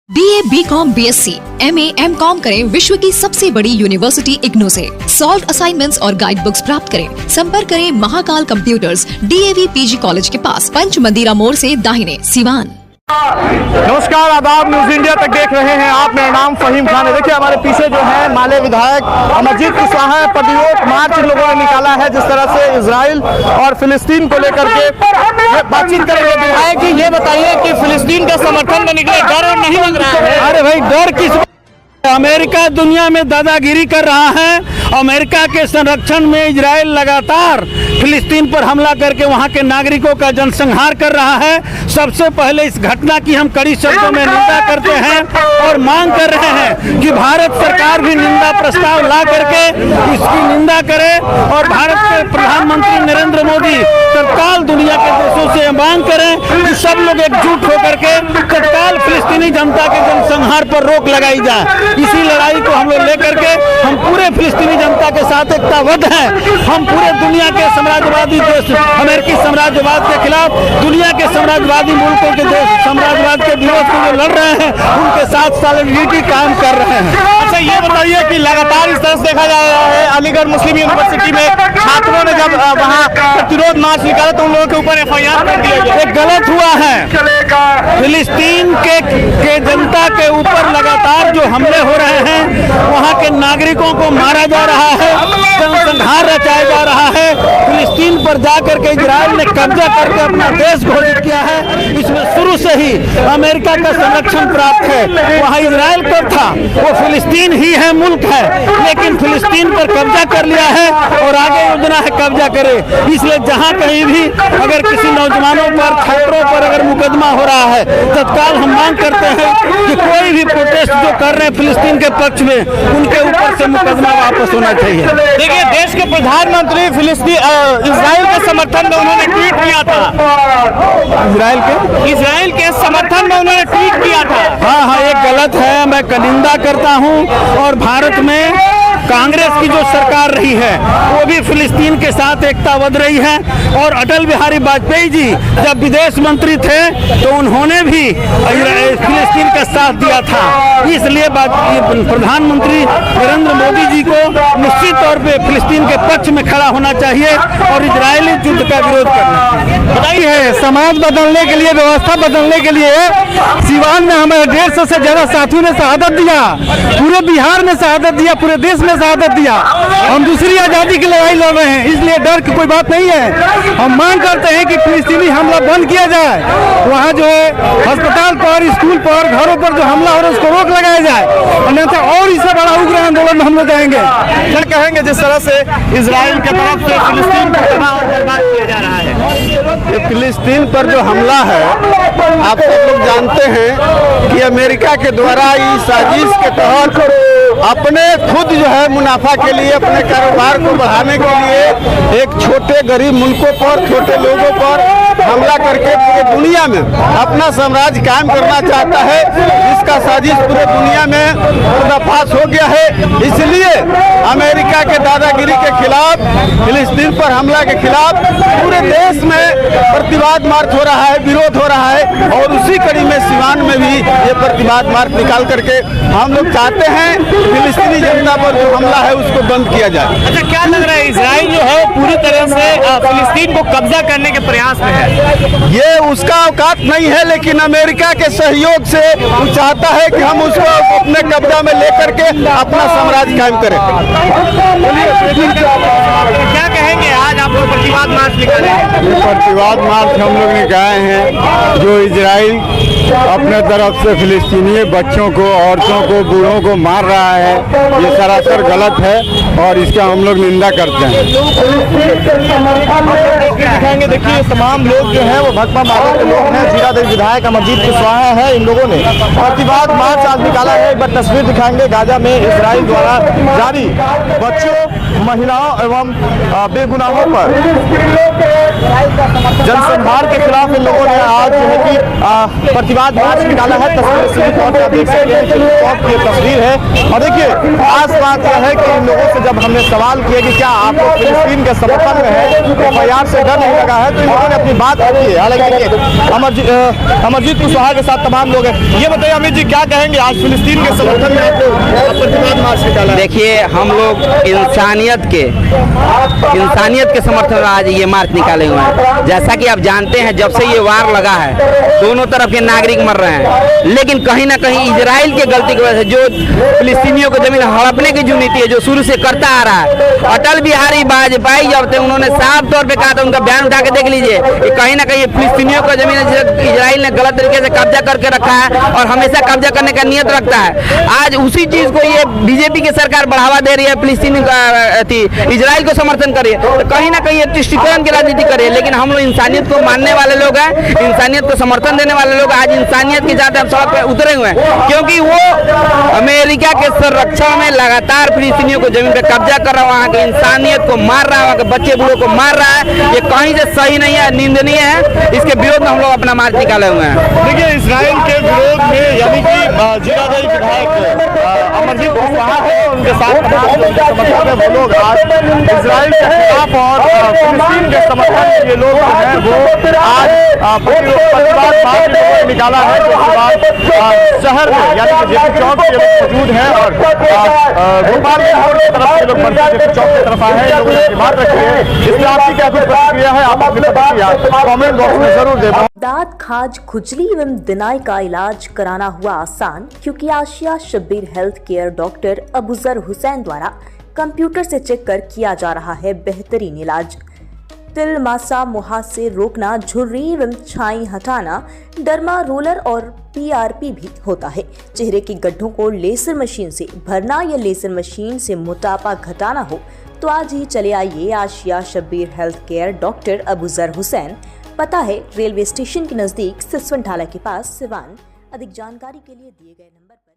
BA, BCom, BSc, MA, MCom करें विश्व की सबसे बड़ी यूनिवर्सिटी इग्नू से। सॉल्व असाइनमेंट्स और गाइड बुक्स प्राप्त करें। संपर्क करें Mahakal computers, DAV PG college के पास, पंच मंदिरा मोड़ से दाहिने, सिवान। नमस्कार, आदाब। न्यूज इंडिया तक देख रहे हैं आप। मेरा नाम फहीम खान है। देखिए हमारे पीछे जो है माले विधायक अमरजीत कुशवाहा प्रतिरोध मार्च लोगों ने निकाला है। जिस तरह से इजराइल और फिलिस्तीन को लेकर के बातचीत करेंगे। विधायक जी ये बताइए कि फिलिस्तीन के समर्थन में निकले, डर और नहीं लग रहा है? अरे भाई डर किस? अमेरिका दुनिया में दादागिरी कर रहा है। अमेरिका के संरक्षण में इजराइल लगातार फिलिस्तीन पर हमला करके वहां के नागरिकों का जनसंहार कर रहा है। सबसे पहले इस घटना की हम कड़ी शब्दों में निंदा करते हैं और मांग कर रहे हैं कि भारत सरकार भी निंदा प्रस्ताव ला करके इसकी निंदा करे और भारत के प्रधानमंत्री नरेंद्र मोदी तत्काल दुनिया के देशों से मांग करें कि सब लोग एकजुट होकर के तत्काल फिलिस्तीनी जनता के जनसंहार पर रोक लगाई जाए। इसी लड़ाई को हम लोग लेकर के हम पूरे फिलिस्तीनी जनता के साथ एकताबद्ध हैं। हम पूरे दुनिया के साम्राज्यवादी देश अमेरिकी साम्राज्यवाद के खिलाफ, दुनिया के साम्राज्यवादी मुल्कों के देश साम्राज्यवाद के विरोध में जो लड़ रहे हैं उनके साथ सॉलिडरिटी कायम कर रहे हैं। अच्छा ये बताइए कि लगातार इस तरह से देखा जा रहा है अलीगढ़ मुस्लिम यूनिवर्सिटी में छात्रों ने जब वहाँ प्रतिरोध मार्च निकाला तो उन लोगों के ऊपर FIR कर दिया गया। एक गलत हुआ है। फिलिस्तीन के जनता के ऊपर लगातार जो हमले हो रहे हैं, वहाँ के नागरिकों को मारा जा रहा है, जनसंहार रचाया जा रहा है। फिलिस्तीन पर जाकर के इजराइल ने कब्जा करके अपना देश घोषित किया है। इसमें शुरू से ही अमेरिका का संरक्षण प्राप्त है। वहाँ इजराइल कब था? वो फिलिस्तीन ही है, मुल्क है, लेकिन फिलिस्तीन पर कब्जा कर लिया है और आगे योजना है कब्जा करे। इसलिए जहाँ कहीं भी अगर किसी नौजवानों पर, छात्रों पर अगर मुकदमा हो रहा है, तत्काल हम मांग करते हैं कि कोई भी प्रोटेस्ट जो कर रहे हैं फिलिस्तीन के पक्ष में, उनके ऊपर से मुकदमा वापस होना चाहिए। देखिए देश के प्रधानमंत्री इजराइल के समर्थन में उन्होंने ट्वीट किया था। इजराइल के समर्थन में उन्होंने ट्वीट किया था। हाँ, ये गलत है। मैं निंदा करता हूँ। और भारत में कांग्रेस की जो सरकार रही है वो भी फिलिस्तीन के साथ एकताबद्ध रही है। और अटल बिहारी वाजपेयी जी जब विदेश मंत्री थे तो उन्होंने भी फिलिस्तीन का साथ दिया था। इसलिए प्रधानमंत्री नरेंद्र मोदी जी को निश्चित तौर पे फिलिस्तीन के पक्ष में खड़ा होना चाहिए और इजरायली युद्ध का विरोध करना चाहिए। बताइए, समाज बदलने के लिए, व्यवस्था बदलने के लिए सिवान में हमारे 150 से ज्यादा साथियों ने शहादत दिया। पूरे बिहार में शहादत दिया, पूरे देश में शहादत दिया। हम दूसरी आजादी की लड़ाई लड़ रहे हैं, इसलिए डर की कोई बात नहीं है। हम मांग करते हैं कि फिलिस्तीनी हमला बंद किया जाए। वहाँ जो है अस्पताल पर, स्कूल पर, घरों पर जो हमला हो रहा है उसको रोक लगाया जाए, अन्यथा और इससे बड़ा उग्र आंदोलन हम लोग जाएंगे। क्या कहेंगे जिस तरह से इजराइल की तरफ से फिलिस्तीन पर तबाह और बर्बाद किया जा रहा है? फिलिस्तीन पर जो हमला है, आप सब लोग जानते हैं कि अमेरिका के द्वारा इस साजिश के तहत अपने खुद जो है मुनाफा के लिए, अपने कारोबार को बढ़ाने के लिए एक छोटे गरीब मुल्कों पर, छोटे लोगों पर हमला करके पूरे दुनिया में अपना साम्राज्य कायम करना चाहता है, जिसका साजिश पूरे दुनिया में पर्दाफाश हो गया है। इसलिए अमेरिका के दादागिरी के खिलाफ, फिलिस्तीन पर हमला के खिलाफ पूरे देश में प्रतिवाद मार्च हो रहा है, विरोध हो रहा है। और उसी कड़ी में सिवान में भी ये प्रतिवाद मार्च निकाल करके हम लोग चाहते हैं फिलिस्तीनी जनता पर जो हमला है उसको बंद किया जाए। अच्छा, क्या लग रहा है इजराइल जो है पूरी तरह से फिलिस्तीन को कब्जा करने के प्रयास में है? ये उसका औकात नहीं है, लेकिन अमेरिका के सहयोग से वो चाहता है कि हम उसको अपने कब्जा में लेकर के अपना साम्राज्य कायम करें। क्या कहेंगे, आज आप लोग प्रतिवाद मार्च निकाले? प्रतिवाद मार्च हम लोग निकाले हैं। जो इजराइल अपने तरफ से फिलिस्तीनी बच्चों को, औरतों को, बूढ़ों को मार रहा है, ये सरासर गलत है और इसका हम लोग निंदा करते हैं। दिखाएंगे, देखिए तमाम लोग जो है वो भगवा माले के लोग हैं। जीरादेव विधायक अमरजीत कुशवाहा है, इन लोगों ने प्रतिवाद मार्च आज निकाला है। एक बार तस्वीर दिखाएंगे गाजा में इजराइल द्वारा जारी बच्चों महिलाओं एवं बेगुनाहों पर जनसंहार के खिलाफ इन लोगों ने आज जो है कि प्रतिवाद मार्च निकाला है। तस्वीर सीधी तौर पर आप देख सकते हैं कि ये तस्वीर है। और देखिए खास बात यह है कि इन लोगों से जब हमने सवाल किया कि क्या आप लोग फिलिस्तीन के समर्थन में है, FIR से डर नहीं लगा है, तो इन लोगों ने अपनी बात रखी है। हालांकि अमरजीत कुशवाहा के साथ तमाम लोग हैं। ये बताइए अमित जी, क्या कहेंगे, आज फिलिस्तीन के समर्थन में प्रतिवाद मार्च निकाला? देखिए, हम लोग इंसानियत के समर्थन में आज ये मार्च निकाले हुए हैं। जैसा कि आप जानते हैं, जब से ये वार लगा है दोनों तरफ के नागरिक मर रहे हैं, लेकिन कहीं ना कहीं इजराइल की गलती की वजह से जो फिलिस्तीनियों को जमीन हड़पने की जो नीति है, जो शुरू से करता आ रहा है, अटल बिहारी वाजपेयी जब थे उन्होंने साफ तौर पे कहा था, उनका बयान उठा के देख लीजिए कि कहीं ना कहीं फिलिस्तीनियों को जमीन इजराइल ने गलत तरीके से कब्जा करके रखा है और हमेशा कब्जा करने का नियत रखता है। आज उसी चीज को ये बीजेपी की सरकार बढ़ावा दे रही है, फिलिस्तीन इजराइल को समर्थन कर रही है, तो कहीं ना कहीं ये तुष्टिकरण की राजनीति कर रही है। लेकिन हम लोग इंसानियत को मानने वाले लोग हैं, इंसानियत को समर्थन देने वाले लोग आज इंसानियत के साथ हम सड़क पर उतरे हुए हैं, क्योंकि वो अमेरिका के संरक्षण में लगातार फिलिस्तीनियों को जमीन पे कब्जा कर रहा है, वहाँ के इंसानियत को मार रहा है, वहाँ के बच्चे बूढ़ों को मार रहा है। ये कहीं से सही नहीं है, निंदनीय है। इसके विरोध में हम लोग अपना मार्च निकाले हुए हैं। देखिए, इसराइल के विरोध में यानी कि जिलाधरी विधायक अमरजीत कुशवाहा है, उनके साथ समर्थन में वो लोग आज इसराइल के खिलाफ और फिलिस्तीन के समर्थन में ये लोग जो हैं वो आज प्रतिवाद मार्च निकाला है। शहर में यानी कि जेपी चौक के लोग मौजूद हैं और गोपाल रोड की तरफ से लोग जेपी चौक की तरफ आए हैं, लोगों ने बात रखी है। इसमें आपकी क्या कुछ प्रतिक्रिया है, आप अपनी प्रतिक्रिया कमेंट बॉक्स में जरूर दें। दांत, खाज, खुजली एवं दिनाई का इलाज कराना हुआ आसान, क्योंकि Asia Shabbir health care doctor Abuzar Hussain द्वारा कंप्यूटर से चेक कर किया जा रहा है बेहतरीन इलाज। तिल, मासा, मुहासे रोकना, झुर्री एवं छाई हटाना, डर्मा रोलर और PRP भी होता है। चेहरे के गड्ढों को लेजर मशीन से भरना या लेजर मशीन से मोटापा घटाना हो तो आज ही चले आइए Asia Shabbir health care doctor Abuzar Hussain. पता है रेलवे स्टेशन के नजदीक सिसवन ढाला के पास, सिवान। अधिक जानकारी के लिए दिए गए नंबर पर